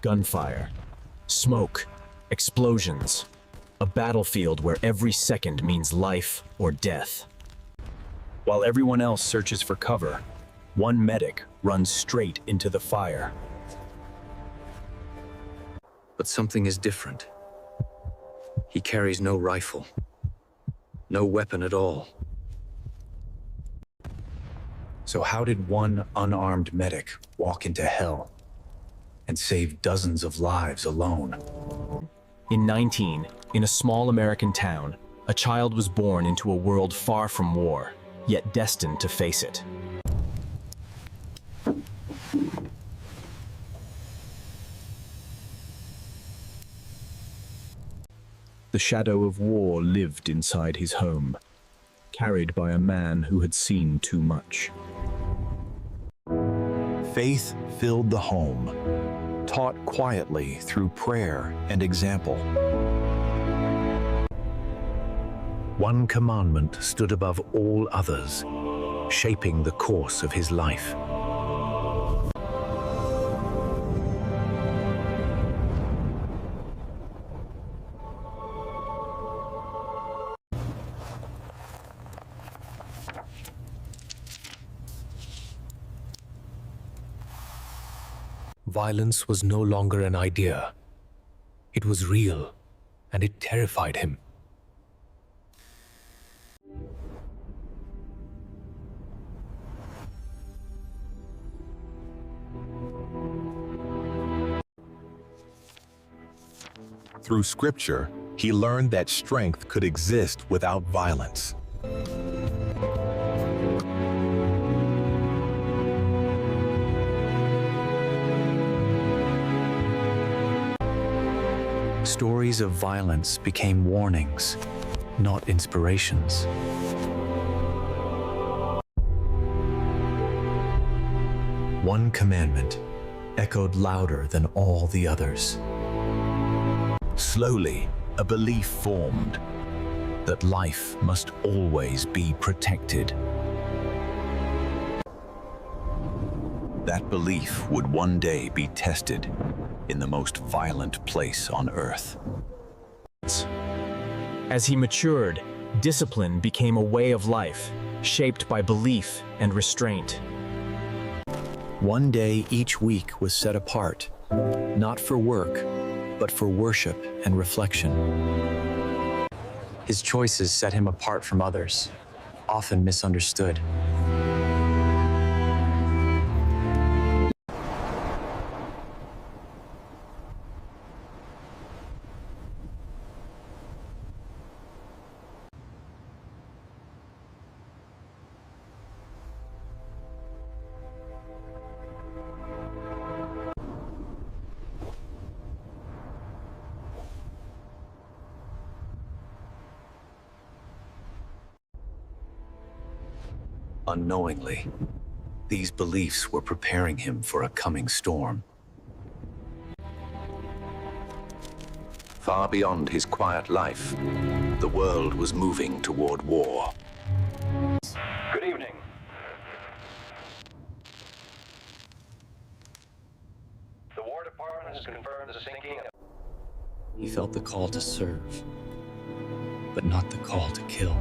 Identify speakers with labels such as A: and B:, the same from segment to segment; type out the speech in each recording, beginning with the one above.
A: gunfire, smoke, explosions. A battlefield where every second means life or death. While everyone else searches for cover, one medic runs straight into the fire.
B: But something is different. He carries no rifle, no weapon at all.
A: So how did one unarmed medic walk into hell and save dozens of lives alone? In a small American town, a child was born into a world far from war, yet destined to face it. The shadow of war lived inside his home, carried by a man who had seen too much. Faith filled the home, taught quietly through prayer and example. One commandment stood above all others, shaping the course of his life.
C: Violence was no longer an idea. It was real, and it terrified him.
D: Through scripture, he learned that strength could exist without violence.
A: Stories of violence became warnings, not inspirations. One commandment echoed louder than all the others. Slowly, a belief formed that life must always be protected. That belief would one day be tested in the most violent place on Earth. As he matured, discipline became a way of life, shaped by belief and restraint. One day each week was set apart, not for work, but for worship and reflection. His choices set him apart from others, often misunderstood. Unknowingly, these beliefs were preparing him for a coming storm. Far beyond his quiet life, the world was moving toward war.
E: Good evening. The War Department has confirmed the sinking.
A: He felt the call to serve, but not the call to kill.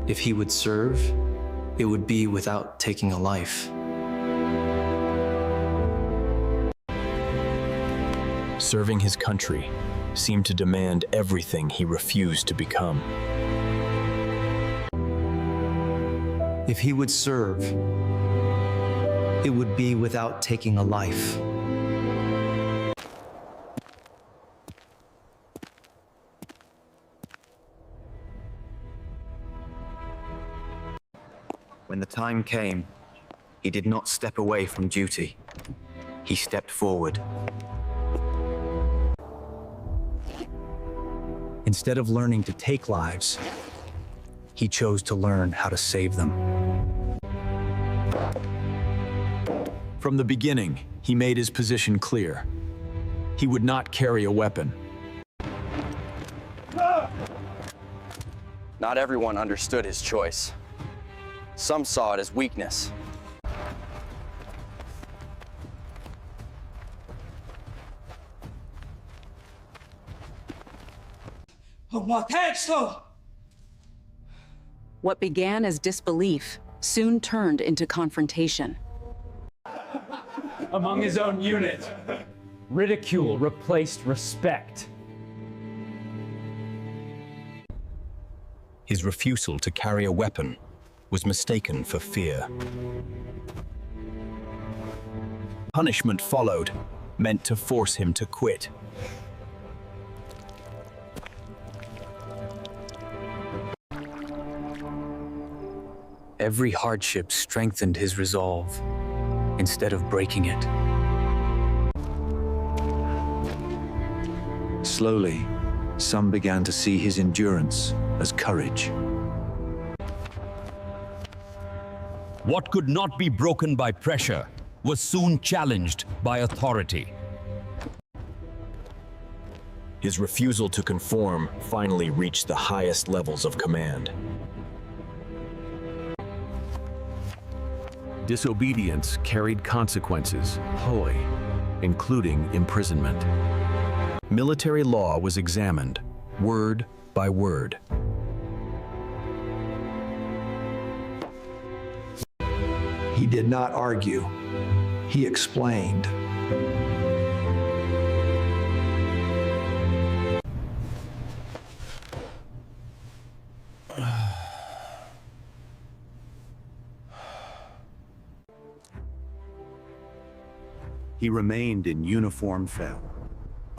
A: If he would serve, it would be without taking a life. Serving his country seemed to demand everything he refused to become. If he would serve, it would be without taking a life. When the time came, he did not step away from duty. He stepped forward. Instead of learning to take lives, he chose to learn how to save them. From the beginning, he made his position clear. He would not carry a weapon.
F: Not everyone understood his choice. Some saw it as weakness. What began as disbelief soon turned into confrontation.
G: Among his own unit, ridicule replaced respect.
A: His refusal to carry a weapon was mistaken for fear. Punishment followed, meant to force him to quit.
B: Every hardship strengthened his resolve instead of breaking it. Slowly, some began to see his endurance as courage.
H: What could not be broken by pressure was soon challenged by authority.
A: His refusal to conform finally reached the highest levels of command.
I: Disobedience carried consequences, including imprisonment.
A: Military law was examined, word by word.
J: He did not argue. He explained.
I: He remained in uniform fell,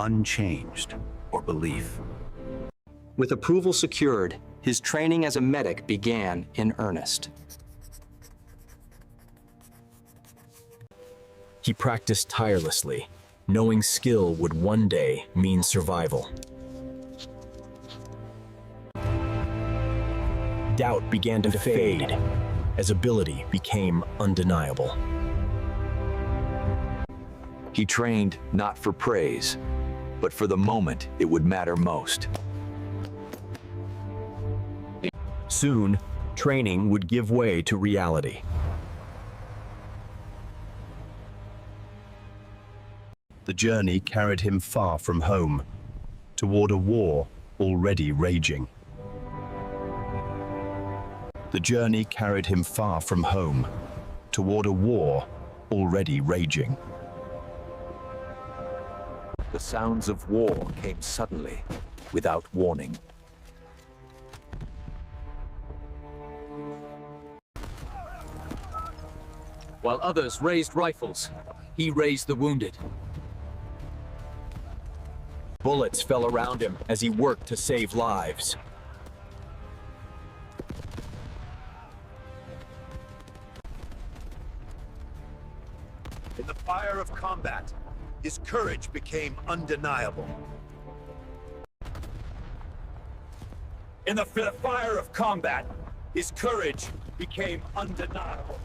I: unchanged or belief.
K: With approval secured, his training as a medic began in earnest.
A: He practiced tirelessly, knowing skill would one day mean survival. Doubt began to fade as ability became undeniable.
B: He trained not for praise, but for the moment it would matter most.
A: Soon, training would give way to reality.
L: The journey carried him far from home, toward a war already raging. The journey carried him far from home, toward a war already raging.
B: The sounds of war came suddenly, without warning. While others raised rifles, he raised the wounded.
A: Bullets fell around him as he worked to save lives.
D: In the fire of combat, his courage became undeniable.
G: In the fire of combat, his courage became undeniable.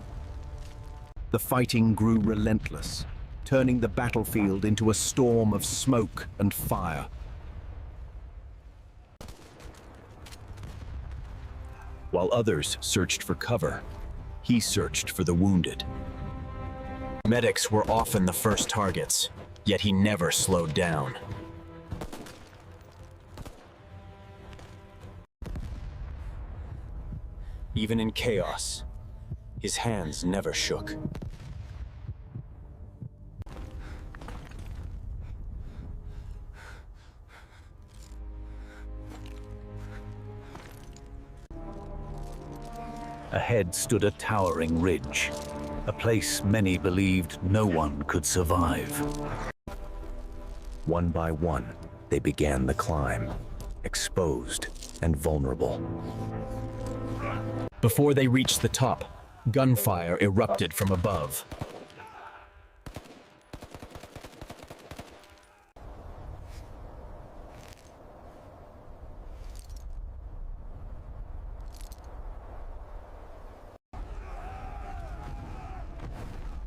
L: The fighting grew relentless, turning the battlefield into a storm of smoke and fire.
A: While others searched for cover, he searched for the wounded. Medics were often the first targets, yet he never slowed down. Even in chaos, his hands never shook.
I: Ahead stood a towering ridge, a place many believed no one could survive.
B: One by one, they began the climb, exposed and vulnerable.
A: Before they reached the top, gunfire erupted from above.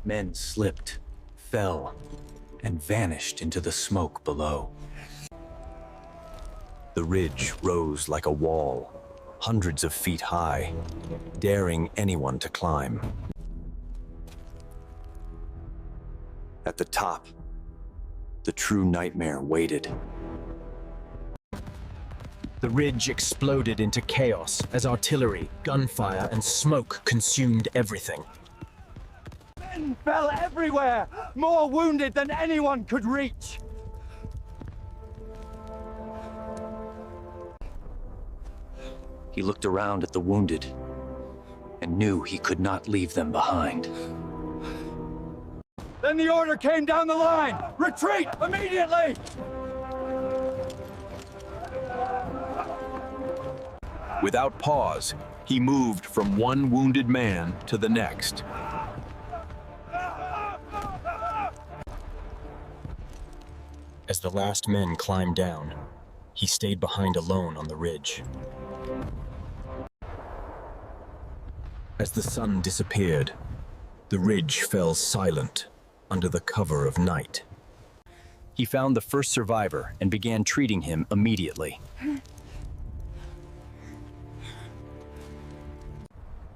A: Men slipped, fell, and vanished into the smoke below. The ridge rose like a wall, hundreds of feet high, daring anyone to climb. At the top, the true nightmare waited. The ridge exploded into chaos as artillery, gunfire, and smoke consumed everything.
G: Men fell everywhere, more wounded than anyone could reach.
B: He looked around at the wounded and knew he could not leave them behind.
G: Then the order came down the line. Retreat immediately!
L: Without pause, he moved from one wounded man to the next.
A: As the last men climbed down, he stayed behind alone on the ridge. As the sun disappeared, the ridge fell silent under the cover of night. He found the first survivor and began treating him immediately.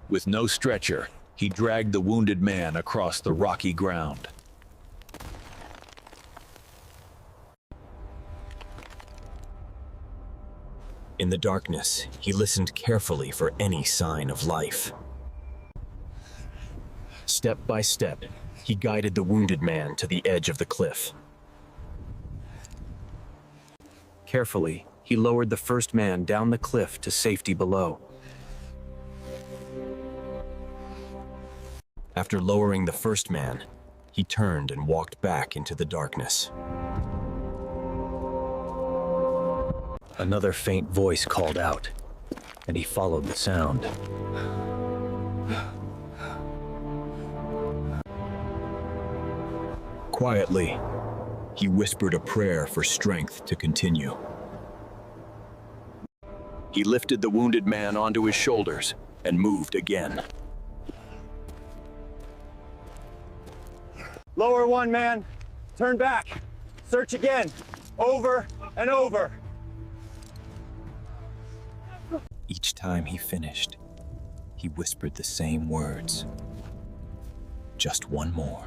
D: With no stretcher, he dragged the wounded man across the rocky ground.
A: In the darkness, he listened carefully for any sign of life. Step by step, he guided the wounded man to the edge of the cliff. Carefully, he lowered the first man down the cliff to safety below. After lowering the first man, he turned and walked back into the darkness. Another faint voice called out, and he followed the sound. Quietly, he whispered a prayer for strength to continue.
L: He lifted the wounded man onto his shoulders and moved again.
G: Lower one, man. Turn back. Search again. Over and over.
A: Each time he finished, he whispered the same words. Just one more.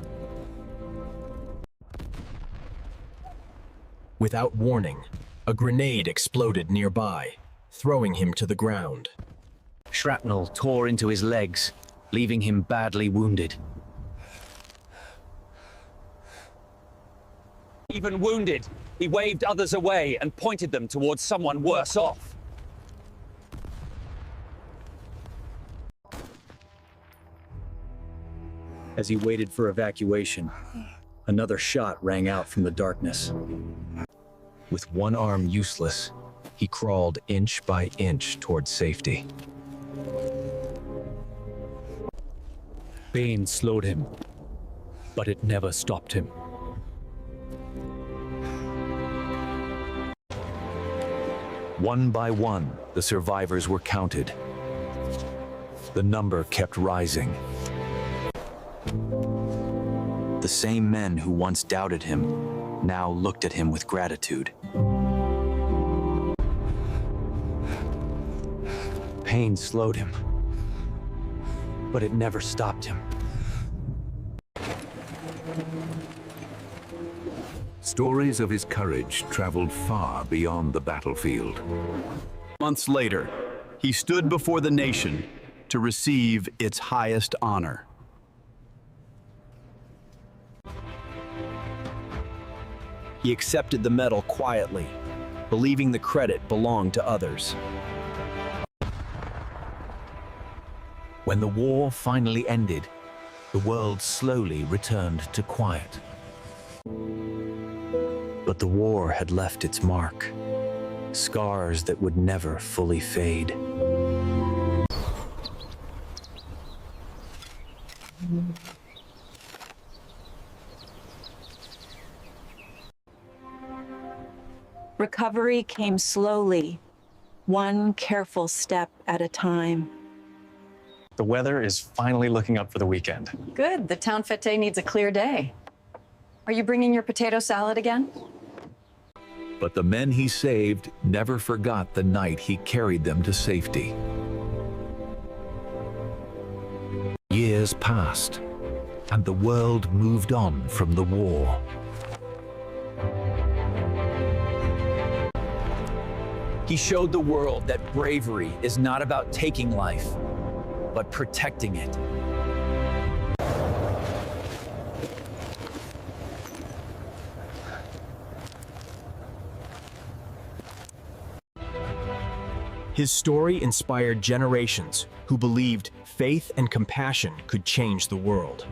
A: Without warning, a grenade exploded nearby, throwing him to the ground.
B: Shrapnel tore into his legs, leaving him badly wounded.
G: Even wounded, he waved others away and pointed them towards someone worse off.
A: As he waited for evacuation, another shot rang out from the darkness. With one arm useless, he crawled inch by inch towards safety.
C: Pain slowed him, but it never stopped him.
D: One by one, the survivors were counted. The number kept rising.
B: The same men who once doubted him now looked at him with gratitude. Pain slowed him, but it never stopped him.
D: Stories of his courage traveled far beyond the battlefield.
L: Months later, he stood before the nation to receive its highest honor.
A: He accepted the medal quietly, believing the credit belonged to others.
I: When the war finally ended, the world slowly returned to quiet.
B: But the war had left its mark, scars that would never fully fade.
F: Recovery came slowly, one careful step at a time.
M: The weather is finally looking up for the weekend.
N: Good. The town fete needs a clear day. Are you bringing your potato salad again?
D: But the men he saved never forgot the night he carried them to safety. Years passed, and the world moved on from the war.
A: He showed the world that bravery is not about taking life, but protecting it. His story inspired generations who believed faith and compassion could change the world.